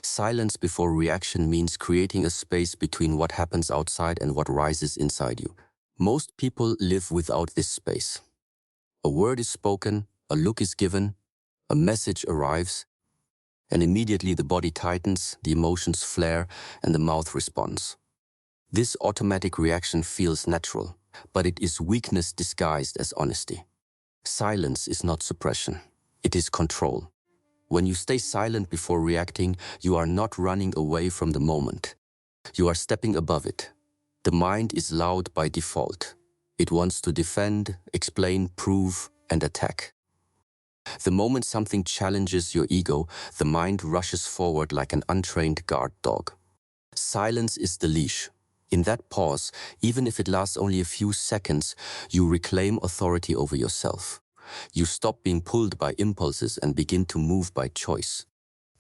Silence before reaction means creating a space between what happens outside and what rises inside you. Most people live without this space. A word is spoken, a look is given, a message arrives, and immediately the body tightens, the emotions flare, and the mouth responds. This automatic reaction feels natural, but it is weakness disguised as honesty. Silence is not suppression, it is control. When you stay silent before reacting, you are not running away from the moment. You are stepping above it. The mind is loud by default. It wants to defend, explain, prove, and attack. The moment something challenges your ego, the mind rushes forward like an untrained guard dog. Silence is the leash. In that pause, even if it lasts only a few seconds, you reclaim authority over yourself. You stop being pulled by impulses and begin to move by choice.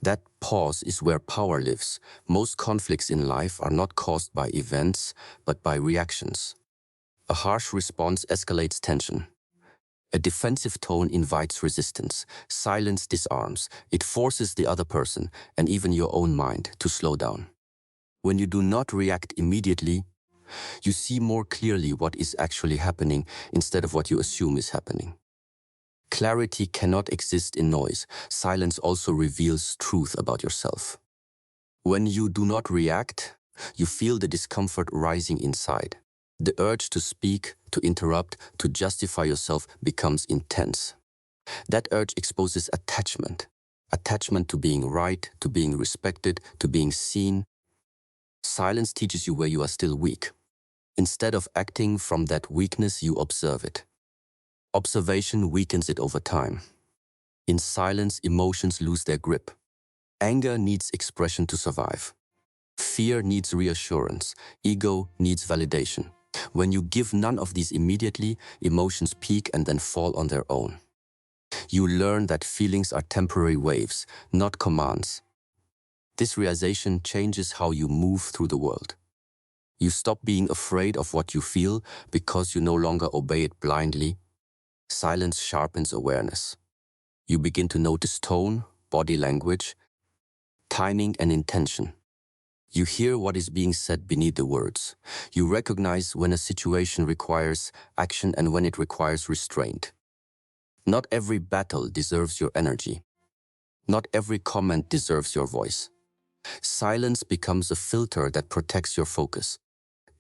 That pause is where power lives. Most conflicts in life are not caused by events, but by reactions. A harsh response escalates tension. A defensive tone invites resistance. Silence disarms. It forces the other person, and even your own mind, to slow down. When you do not react immediately, you see more clearly what is actually happening instead of what you assume is happening. Clarity cannot exist in noise. Silence also reveals truth about yourself. When you do not react, you feel the discomfort rising inside. The urge to speak, to interrupt, to justify yourself becomes intense. That urge exposes attachment. Attachment to being right, to being respected, to being seen. Silence teaches you where you are still weak. Instead of acting from that weakness, you observe it. Observation weakens it over time. In silence, emotions lose their grip. Anger needs expression to survive. Fear needs reassurance. Ego needs validation. When you give none of these immediately, emotions peak and then fall on their own. You learn that feelings are temporary waves, not commands. This realization changes how you move through the world. You stop being afraid of what you feel because you no longer obey it blindly. Silence sharpens awareness. You begin to notice tone, body language, timing, and intention. You hear what is being said beneath the words. You recognize when a situation requires action and when it requires restraint. Not every battle deserves your energy. Not every comment deserves your voice. Silence becomes a filter that protects your focus.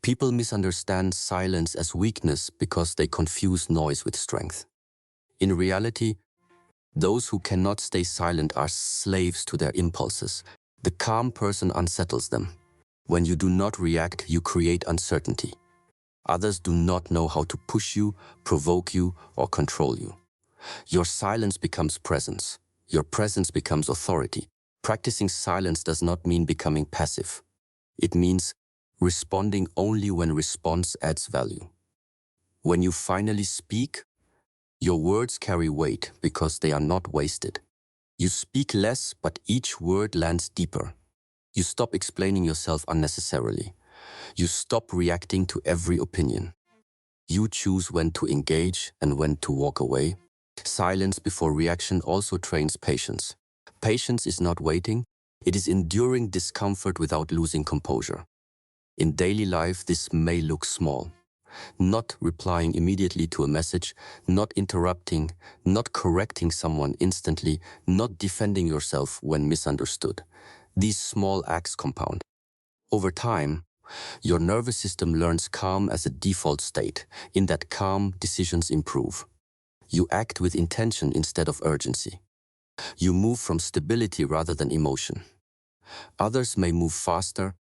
People misunderstand silence as weakness because they confuse noise with strength. In reality, those who cannot stay silent are slaves to their impulses. The calm person unsettles them. When you do not react, you create uncertainty. Others do not know how to push you, provoke you, or control you. Your silence becomes presence. Your presence becomes authority. Practicing silence does not mean becoming passive. It means responding only when response adds value. When you finally speak, your words carry weight because they are not wasted. You speak less, but each word lands deeper. You stop explaining yourself unnecessarily. You stop reacting to every opinion. You choose when to engage and when to walk away. Silence before reaction also trains patience. Patience is not waiting, it is enduring discomfort without losing composure. In daily life, this may look small. Not replying immediately to a message, not interrupting, not correcting someone instantly, not defending yourself when misunderstood. These small acts compound. Over time, your nervous system learns calm as a default state. In that calm, decisions improve. You act with intention instead of urgency. You move from stability rather than emotion. Others may move faster,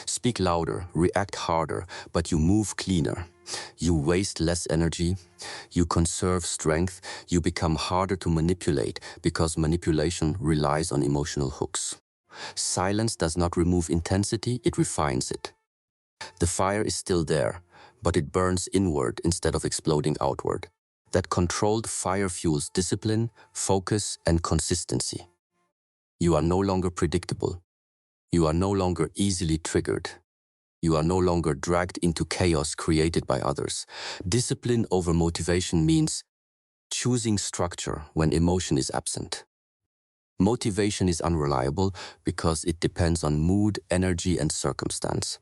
speak louder, react harder, but you move cleaner. You waste less energy, you conserve strength, you become harder to manipulate because manipulation relies on emotional hooks. Silence does not remove intensity, it refines it. The fire is still there, but it burns inward instead of exploding outward. That controlled fire fuels discipline, focus, and consistency. You are no longer predictable. You are no longer easily triggered. You are no longer dragged into chaos created by others. Discipline over motivation means choosing structure when emotion is absent. Motivation is unreliable because it depends on mood, energy, and circumstance.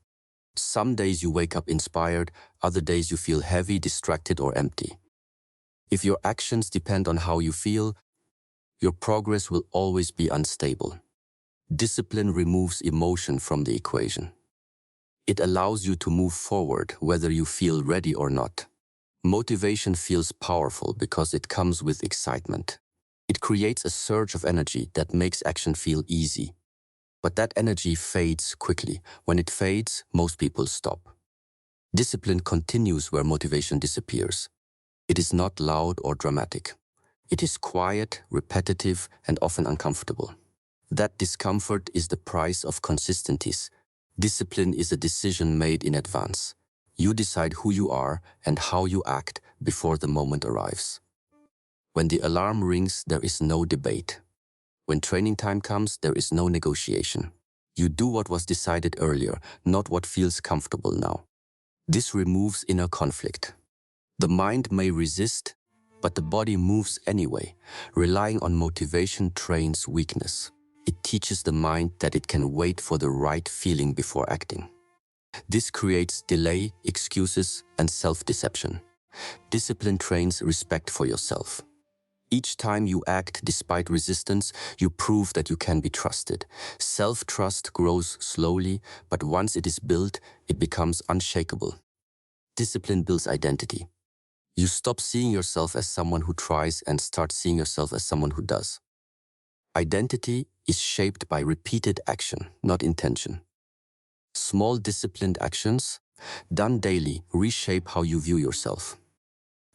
Some days you wake up inspired, other days you feel heavy, distracted, or empty. If your actions depend on how you feel, your progress will always be unstable. Discipline removes emotion from the equation. It allows you to move forward whether you feel ready or not. Motivation feels powerful because it comes with excitement. It creates a surge of energy that makes action feel easy. But that energy fades quickly. When it fades, most people stop. Discipline continues where motivation disappears. It is not loud or dramatic. It is quiet, repetitive, and often uncomfortable. That discomfort is the price of consistency. Discipline is a decision made in advance. You decide who you are and how you act before the moment arrives. When the alarm rings, there is no debate. When training time comes, there is no negotiation. You do what was decided earlier, not what feels comfortable now. This removes inner conflict. The mind may resist, but the body moves anyway. Relying on motivation trains weakness. It teaches the mind that it can wait for the right feeling before acting. This creates delay, excuses, and self-deception. Discipline trains respect for yourself. Each time you act despite resistance, you prove that you can be trusted. Self-trust grows slowly, but once it is built, it becomes unshakable. Discipline builds identity. You stop seeing yourself as someone who tries and start seeing yourself as someone who does. Identity is shaped by repeated action, not intention. Small disciplined actions, done daily, reshape how you view yourself.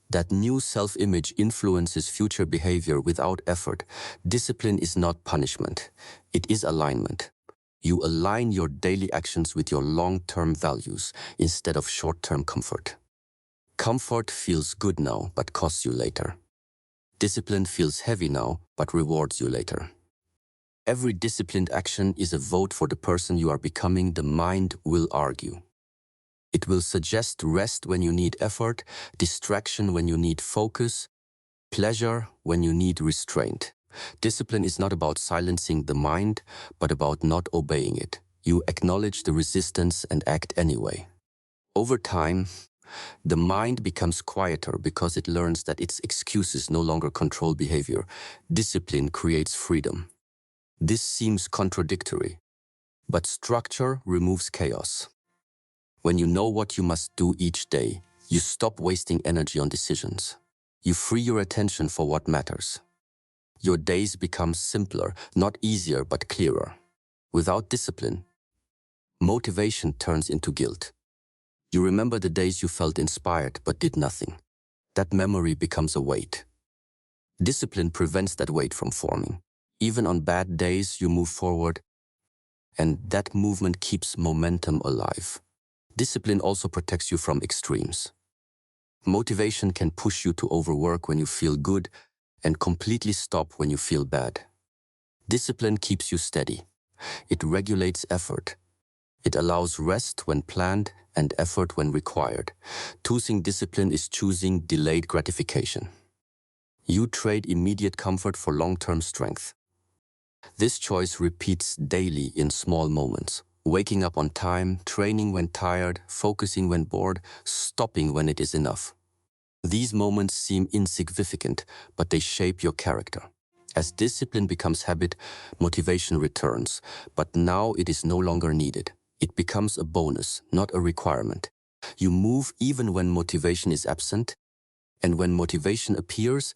That new self-image influences future behavior without effort. Discipline is not punishment. It is alignment. You align your daily actions with your long-term values instead of short-term comfort. Comfort feels good now, but costs you later. Discipline feels heavy now, but rewards you later. Every disciplined action is a vote for the person you are becoming. The mind will argue. It will suggest rest when you need effort, distraction when you need focus, pleasure when you need restraint. Discipline is not about silencing the mind, but about not obeying it. You acknowledge the resistance and act anyway. Over time, the mind becomes quieter because it learns that its excuses no longer control behavior. Discipline creates freedom. This seems contradictory, but structure removes chaos. When you know what you must do each day, you stop wasting energy on decisions. You free your attention for what matters. Your days become simpler, not easier, but clearer. Without discipline, motivation turns into guilt. You remember the days you felt inspired but did nothing. That memory becomes a weight. Discipline prevents that weight from forming. Even on bad days, you move forward, and that movement keeps momentum alive. Discipline also protects you from extremes. Motivation can push you to overwork when you feel good and completely stop when you feel bad. Discipline keeps you steady. It regulates effort. It allows rest when planned and effort when required. Choosing discipline is choosing delayed gratification. You trade immediate comfort for long-term strength. This choice repeats daily in small moments. Waking up on time, training when tired, focusing when bored, stopping when it is enough. These moments seem insignificant, but they shape your character. As discipline becomes habit, motivation returns, but now it is no longer needed. It becomes a bonus, not a requirement. You move even when motivation is absent, and when motivation appears,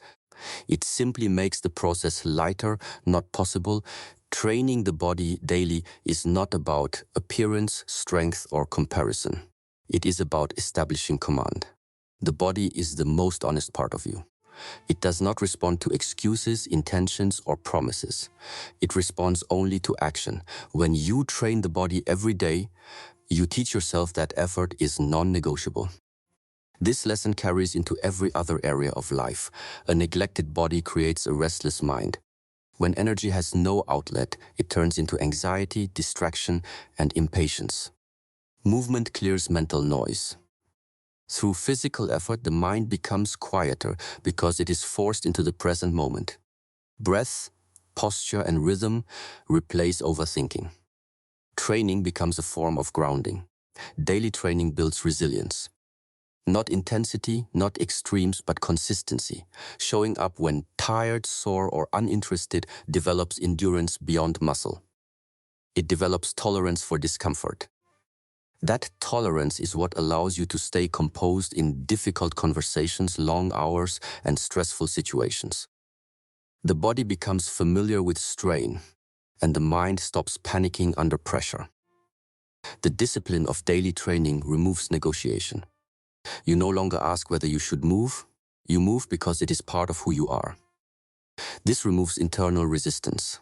it simply makes the process lighter, not possible. Training the body daily is not about appearance, strength, or comparison. It is about establishing command. The body is the most honest part of you. It does not respond to excuses, intentions, or promises. It responds only to action. When you train the body every day, you teach yourself that effort is non-negotiable. This lesson carries into every other area of life. A neglected body creates a restless mind. When energy has no outlet, it turns into anxiety, distraction, and impatience. Movement clears mental noise. Through physical effort, the mind becomes quieter because it is forced into the present moment. Breath, posture, and rhythm replace overthinking. Training becomes a form of grounding. Daily training builds resilience. Not intensity, not extremes, but consistency. Showing up when tired, sore, or uninterested develops endurance beyond muscle. It develops tolerance for discomfort. That tolerance is what allows you to stay composed in difficult conversations, long hours, and stressful situations. The body becomes familiar with strain, and the mind stops panicking under pressure. The discipline of daily training removes negotiation. You no longer ask whether you should move. You move because it is part of who you are. This removes internal resistance.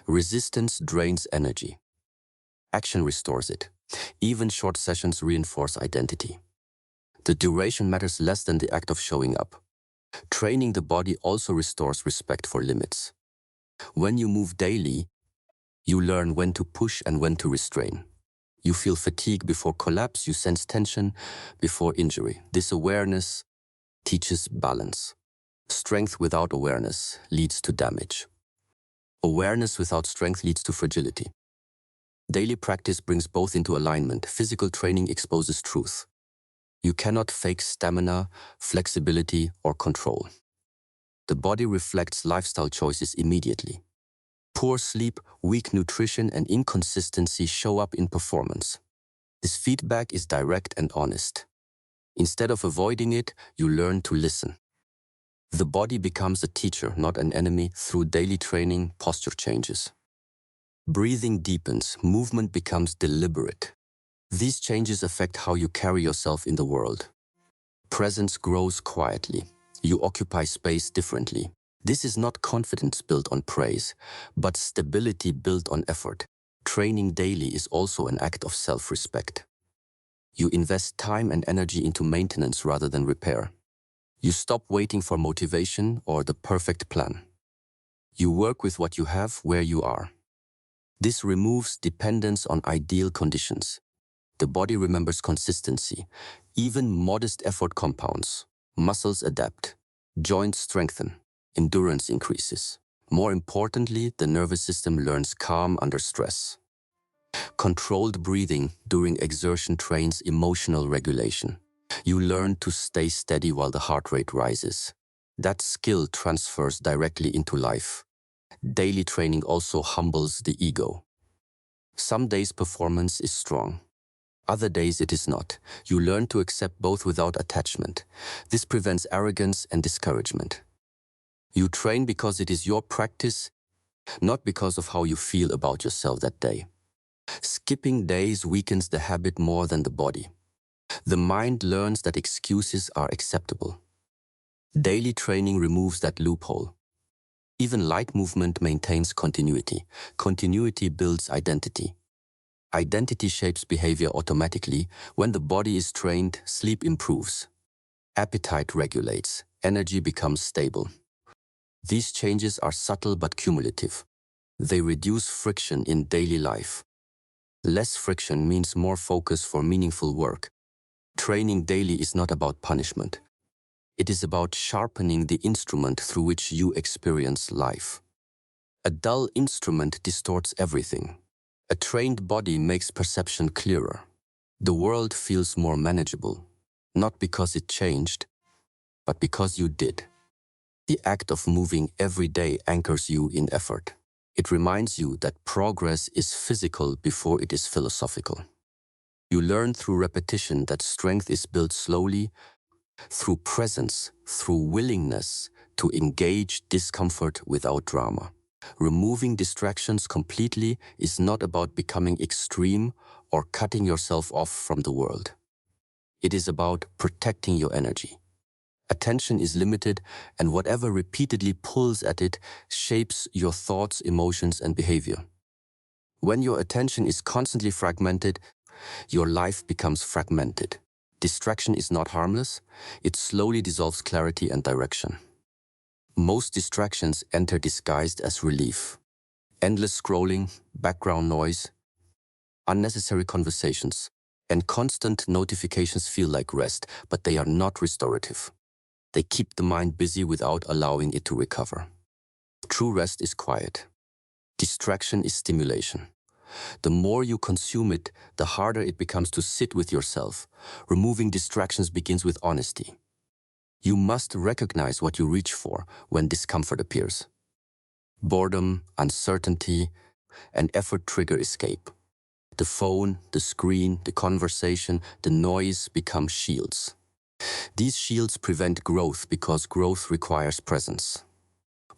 Resistance drains energy. Action restores it. Even short sessions reinforce identity. The duration matters less than the act of showing up. Training the body also restores respect for limits. When you move daily, you learn when to push and when to restrain. You feel fatigue before collapse, you sense tension before injury. This awareness teaches balance. Strength without awareness leads to damage. Awareness without strength leads to fragility. Daily practice brings both into alignment. Physical training exposes truth. You cannot fake stamina, flexibility, or control. The body reflects lifestyle choices immediately. Poor sleep, weak nutrition, and inconsistency show up in performance. This feedback is direct and honest. Instead of avoiding it, you learn to listen. The body becomes a teacher, not an enemy. Through daily training, posture changes. Breathing deepens, movement becomes deliberate. These changes affect how you carry yourself in the world. Presence grows quietly. You occupy space differently. This is not confidence built on praise, but stability built on effort. Training daily is also an act of self-respect. You invest time and energy into maintenance rather than repair. You stop waiting for motivation or the perfect plan. You work with what you have where you are. This removes dependence on ideal conditions. The body remembers consistency. Even modest effort compounds. Muscles adapt. Joints strengthen. Endurance increases. More importantly, the nervous system learns calm under stress. Controlled breathing during exertion trains emotional regulation. You learn to stay steady while the heart rate rises. That skill transfers directly into life. Daily training also humbles the ego. Some days performance is strong. Other days it is not. You learn to accept both without attachment. This prevents arrogance and discouragement. You train because it is your practice, not because of how you feel about yourself that day. Skipping days weakens the habit more than the body. The mind learns that excuses are acceptable. Daily training removes that loophole. Even light movement maintains continuity. Continuity builds identity. Identity shapes behavior automatically. When the body is trained, sleep improves. Appetite regulates. Energy becomes stable. These changes are subtle but cumulative. They reduce friction in daily life. Less friction means more focus for meaningful work. Training daily is not about punishment. It is about sharpening the instrument through which you experience life. A dull instrument distorts everything. A trained body makes perception clearer. The world feels more manageable, not because it changed, but because you did. The act of moving every day anchors you in effort. It reminds you that progress is physical before it is philosophical. You learn through repetition that strength is built slowly, through presence, through willingness to engage discomfort without drama. Removing distractions completely is not about becoming extreme or cutting yourself off from the world. It is about protecting your energy. Attention is limited, and whatever repeatedly pulls at it shapes your thoughts, emotions, and behavior. When your attention is constantly fragmented, your life becomes fragmented. Distraction is not harmless. It slowly dissolves clarity and direction. Most distractions enter disguised as relief. Endless scrolling, background noise, unnecessary conversations, and constant notifications feel like rest, but they are not restorative. They keep the mind busy without allowing it to recover. True rest is quiet. Distraction is stimulation. The more you consume it, the harder it becomes to sit with yourself. Removing distractions begins with honesty. You must recognize what you reach for when discomfort appears. Boredom, uncertainty, and effort trigger escape. The phone, the screen, the conversation, the noise become shields. These shields prevent growth because growth requires presence.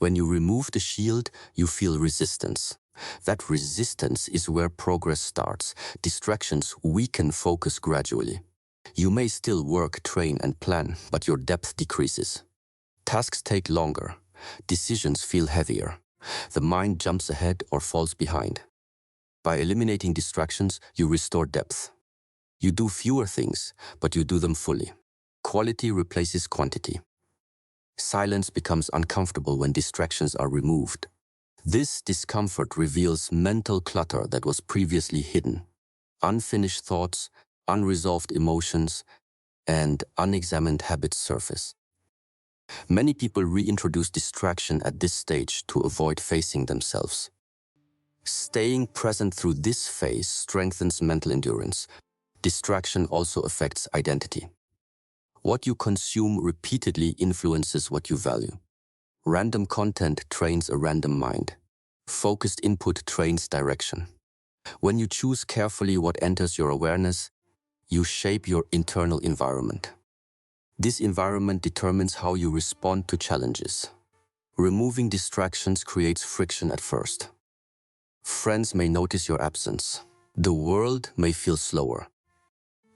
When you remove the shield, you feel resistance. That resistance is where progress starts. Distractions weaken focus gradually. You may still work, train, and plan, but your depth decreases. Tasks take longer. Decisions feel heavier. The mind jumps ahead or falls behind. By eliminating distractions, you restore depth. You do fewer things, but you do them fully. Quality replaces quantity. Silence becomes uncomfortable when distractions are removed. This discomfort reveals mental clutter that was previously hidden. Unfinished thoughts, unresolved emotions, and unexamined habits surface. Many people reintroduce distraction at this stage to avoid facing themselves. Staying present through this phase strengthens mental endurance. Distraction also affects identity. What you consume repeatedly influences what you value. Random content trains a random mind. Focused input trains direction. When you choose carefully what enters your awareness, you shape your internal environment. This environment determines how you respond to challenges. Removing distractions creates friction at first. Friends may notice your absence. The world may feel slower.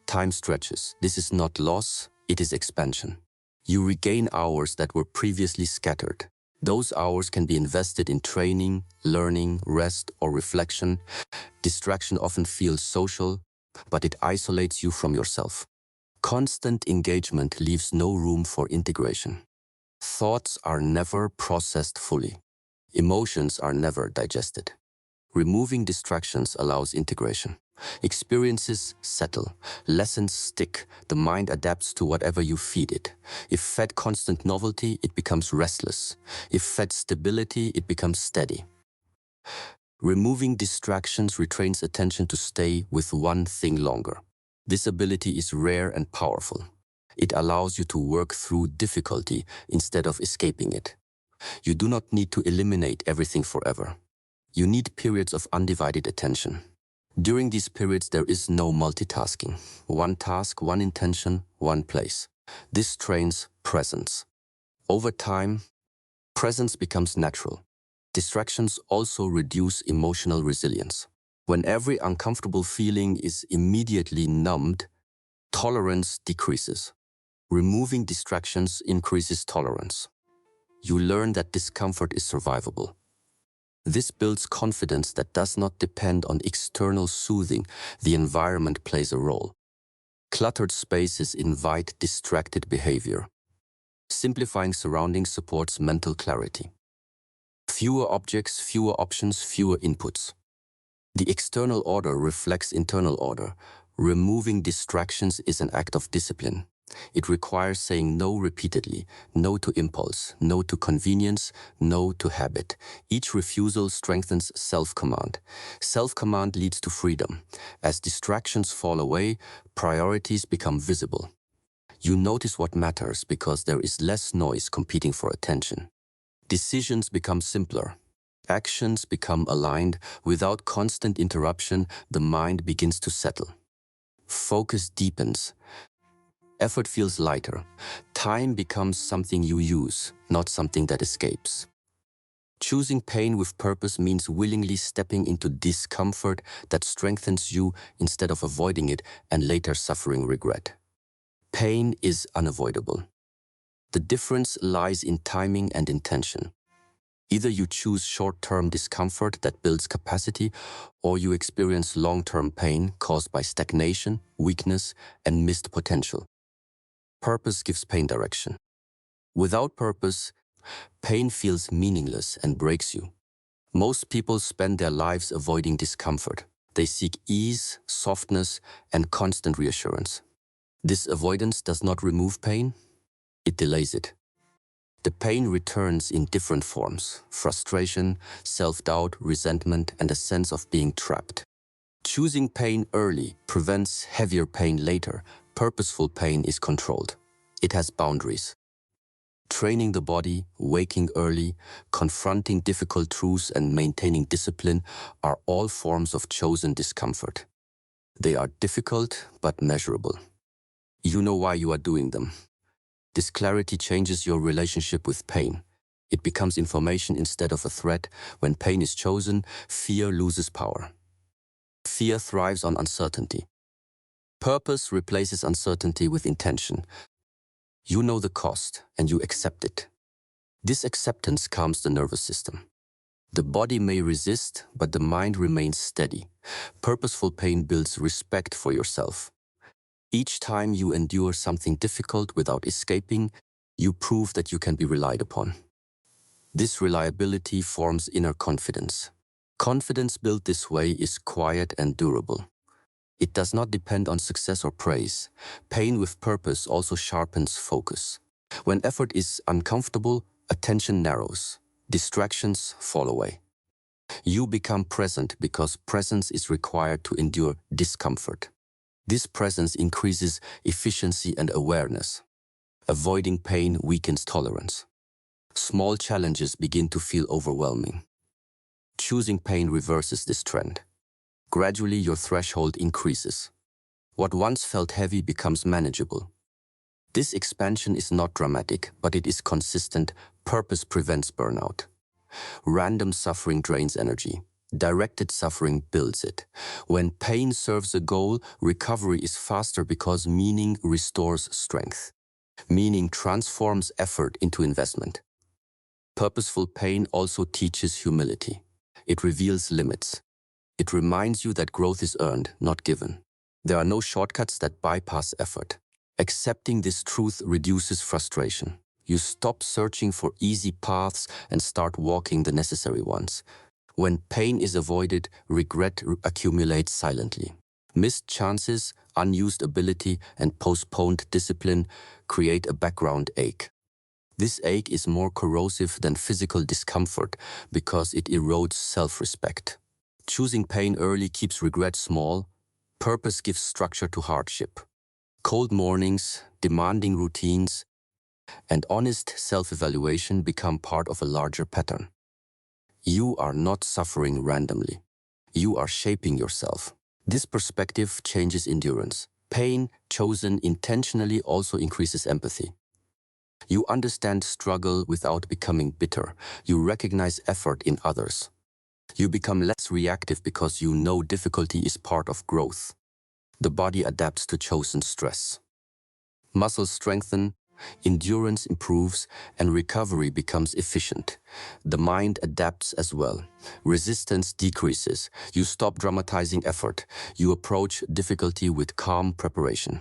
Time stretches. This is not loss, it is expansion. You regain hours that were previously scattered. Those hours can be invested in training, learning, rest, or reflection. Distraction often feels social, but it isolates you from yourself. Constant engagement leaves no room for integration. Thoughts are never processed fully. Emotions are never digested. Removing distractions allows integration. Experiences settle, lessons stick, the mind adapts to whatever you feed it. If fed constant novelty, it becomes restless. If fed stability, it becomes steady. Removing distractions retrains attention to stay with one thing longer. This ability is rare and powerful. It allows you to work through difficulty instead of escaping it. You do not need to eliminate everything forever. You need periods of undivided attention. During these periods, there is no multitasking. One task, one intention, one place. This trains presence. Over time, presence becomes natural. Distractions also reduce emotional resilience. When every uncomfortable feeling is immediately numbed, tolerance decreases. Removing distractions increases tolerance. You learn that discomfort is survivable. This builds confidence that does not depend on external soothing. The environment plays a role. Cluttered spaces invite distracted behavior. Simplifying surroundings supports mental clarity. Fewer objects, fewer options, fewer inputs. The external order reflects internal order. Removing distractions is an act of discipline. It requires saying no repeatedly, no to impulse, no to convenience, no to habit. Each refusal strengthens self-command. Self-command leads to freedom. As distractions fall away, priorities become visible. You notice what matters because there is less noise competing for attention. Decisions become simpler. Actions become aligned. Without constant interruption, the mind begins to settle. Focus deepens. Effort feels lighter. Time becomes something you use, not something that escapes. Choosing pain with purpose means willingly stepping into discomfort that strengthens you instead of avoiding it and later suffering regret. Pain is unavoidable. The difference lies in timing and intention. Either you choose short-term discomfort that builds capacity, or you experience long-term pain caused by stagnation, weakness, and missed potential. Purpose gives pain direction. Without purpose, pain feels meaningless and breaks you. Most people spend their lives avoiding discomfort. They seek ease, softness, and constant reassurance. This avoidance does not remove pain, it delays it. The pain returns in different forms: frustration, self-doubt, resentment, and a sense of being trapped. Choosing pain early prevents heavier pain later. Purposeful pain is controlled. It has boundaries. Training the body, waking early, confronting difficult truths, and maintaining discipline are all forms of chosen discomfort. They are difficult but measurable. You know why you are doing them. This clarity changes your relationship with pain. It becomes information instead of a threat. When pain is chosen, fear loses power. Fear thrives on uncertainty. Purpose replaces uncertainty with intention. You know the cost, and you accept it. This acceptance calms the nervous system. The body may resist, but the mind remains steady. Purposeful pain builds respect for yourself. Each time you endure something difficult without escaping, you prove that you can be relied upon. This reliability forms inner confidence. Confidence built this way is quiet and durable. It does not depend on success or praise. Pain with purpose also sharpens focus. When effort is uncomfortable, attention narrows. Distractions fall away. You become present because presence is required to endure discomfort. This presence increases efficiency and awareness. Avoiding pain weakens tolerance. Small challenges begin to feel overwhelming. Choosing pain reverses this trend. Gradually, your threshold increases. What once felt heavy becomes manageable. This expansion is not dramatic, but it is consistent. Purpose prevents burnout. Random suffering drains energy. Directed suffering builds it. When pain serves a goal, recovery is faster because meaning restores strength. Meaning transforms effort into investment. Purposeful pain also teaches humility. It reveals limits. It reminds you that growth is earned, not given. There are no shortcuts that bypass effort. Accepting this truth reduces frustration. You stop searching for easy paths and start walking the necessary ones. When pain is avoided, regret accumulates silently. Missed chances, unused ability, and postponed discipline create a background ache. This ache is more corrosive than physical discomfort because it erodes self-respect. Choosing pain early keeps regret small. Purpose gives structure to hardship. Cold mornings, demanding routines, and honest self-evaluation become part of a larger pattern. You are not suffering randomly. You are shaping yourself. This perspective changes endurance. Pain, chosen intentionally, also increases empathy. You understand struggle without becoming bitter. You recognize effort in others. You become less reactive because you know difficulty is part of growth. The body adapts to chosen stress. Muscles strengthen, endurance improves, and recovery becomes efficient. The mind adapts as well. Resistance decreases. You stop dramatizing effort. You approach difficulty with calm preparation.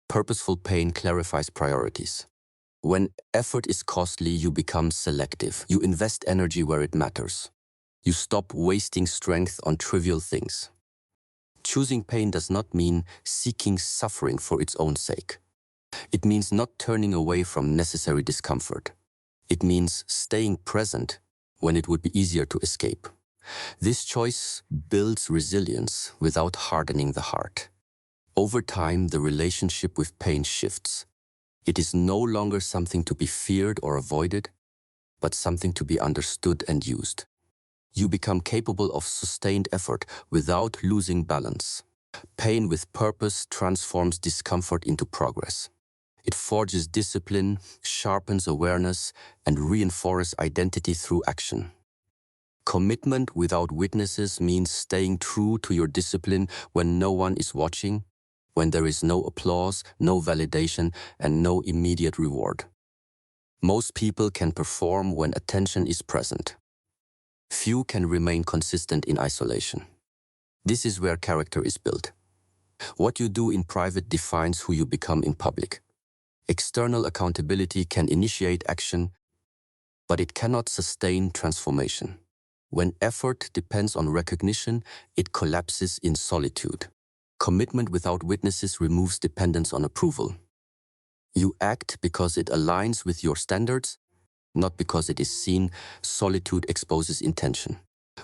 Purposeful pain clarifies priorities. When effort is costly, you become selective. You invest energy where it matters. You stop wasting strength on trivial things. Choosing pain does not mean seeking suffering for its own sake. It means not turning away from necessary discomfort. It means staying present when it would be easier to escape. This choice builds resilience without hardening the heart. Over time, the relationship with pain shifts. It is no longer something to be feared or avoided, but something to be understood and used. You become capable of sustained effort without losing balance. Pain with purpose transforms discomfort into progress. It forges discipline, sharpens awareness, and reinforces identity through action. Commitment without witnesses means staying true to your discipline when no one is watching, when there is no applause, no validation, and no immediate reward. Most people can perform when attention is present. Few can remain consistent in isolation. This is where character is built. What you do in private defines who you become in public. External accountability can initiate action, but it cannot sustain transformation. When effort depends on recognition, it collapses in solitude. Commitment without witnesses removes dependence on approval. You act because it aligns with your standards, Not because it is seen, solitude exposes intention.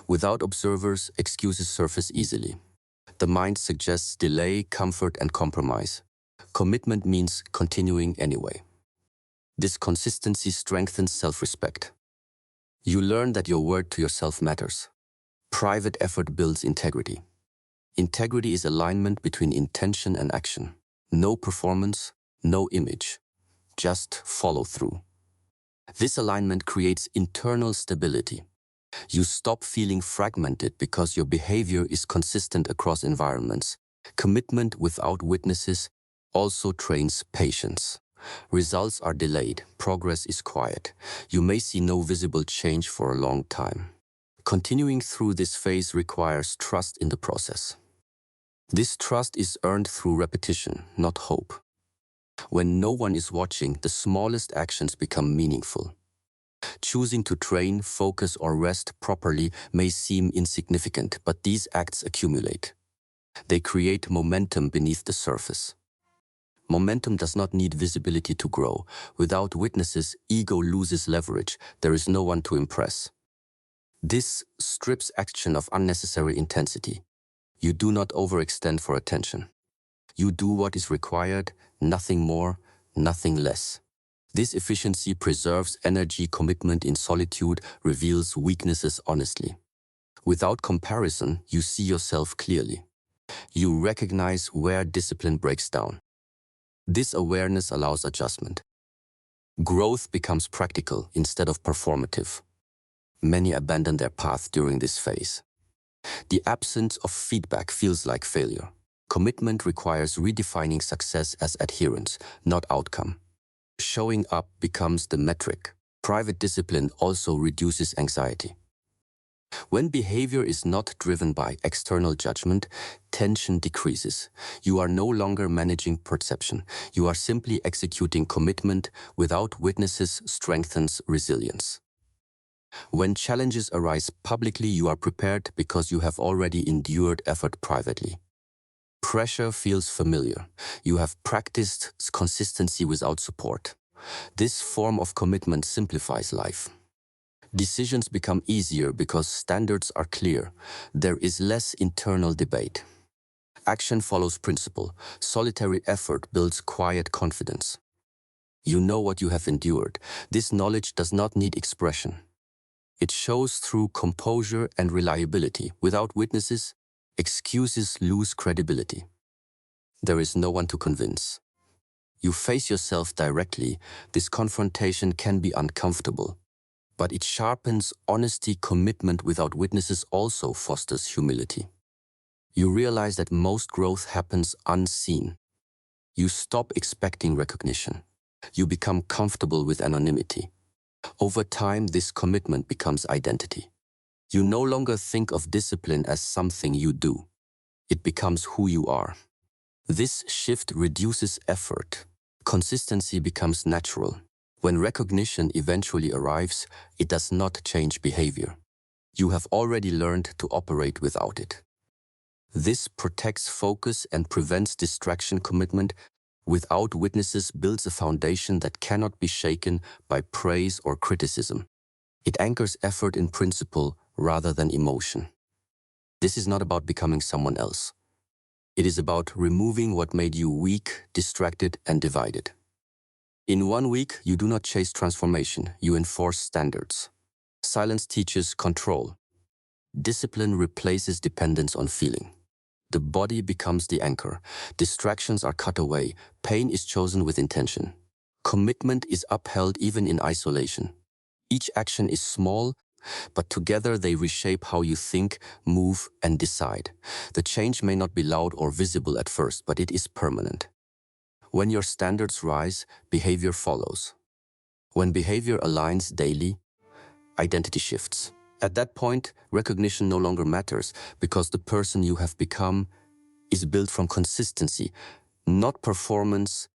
Without observers, excuses surface easily. The mind suggests delay, comfort, and compromise. Commitment means continuing anyway. This consistency strengthens self-respect. You learn that your word to yourself matters. Private effort builds integrity. Integrity is alignment between intention and action. No performance, no image, just follow through. This alignment creates internal stability. You stop feeling fragmented because your behavior is consistent across environments. Commitment without witnesses also trains patience. Results are delayed, progress is quiet. You may see no visible change for a long time. Continuing through this phase requires trust in the process. This trust is earned through repetition, not hope. When no one is watching, the smallest actions become meaningful. Choosing to train, focus, or rest properly may seem insignificant, but these acts accumulate. They create momentum beneath the surface. Momentum does not need visibility to grow. Without witnesses, ego loses leverage. There is no one to impress. This strips action of unnecessary intensity. You do not overextend for attention. You do what is required, nothing more, nothing less. This efficiency preserves energy. Commitment in solitude reveals weaknesses honestly. Without comparison, you see yourself clearly. You recognize where discipline breaks down. This awareness allows adjustment. Growth becomes practical instead of performative. Many abandon their path during this phase. The absence of feedback feels like failure. Commitment requires redefining success as adherence, not outcome. Showing up becomes the metric. Private discipline also reduces anxiety. When behavior is not driven by external judgment, tension decreases. You are no longer managing perception. You are simply executing. Commitment without witnesses strengthens resilience. When challenges arise publicly, you are prepared because you have already endured effort privately. Pressure feels familiar. You have practiced consistency without support. This form of commitment simplifies life. Decisions become easier because standards are clear. There is less internal debate. Action follows principle. Solitary effort builds quiet confidence. You know what you have endured. This knowledge does not need expression. It shows through composure and reliability. Without witnesses, excuses lose credibility. There is no one to convince. You face yourself directly. This confrontation can be uncomfortable, but it sharpens honesty. Commitment without witnesses also fosters humility. You realize that most growth happens unseen. You stop expecting recognition. You become comfortable with anonymity. Over time, this commitment becomes identity. You no longer think of discipline as something you do. It becomes who you are. This shift reduces effort. Consistency becomes natural. When recognition eventually arrives, it does not change behavior. You have already learned to operate without it. This protects focus and prevents distraction. Commitment without witnesses builds a foundation that cannot be shaken by praise or criticism. It anchors effort in principle rather than emotion. This is not about becoming someone else. It is about removing what made you weak, distracted, and divided. In 1 week, you do not chase transformation, you enforce standards. Silence teaches control. Discipline replaces dependence on feeling. The body becomes the anchor. Distractions are cut away. Pain is chosen with intention. Commitment is upheld even in isolation. Each action is small, but together they reshape how you think, move, and decide. The change may not be loud or visible at first, but it is permanent. When your standards rise, behavior follows. When behavior aligns daily, identity shifts. At that point, recognition no longer matters because the person you have become is built from consistency, not performance,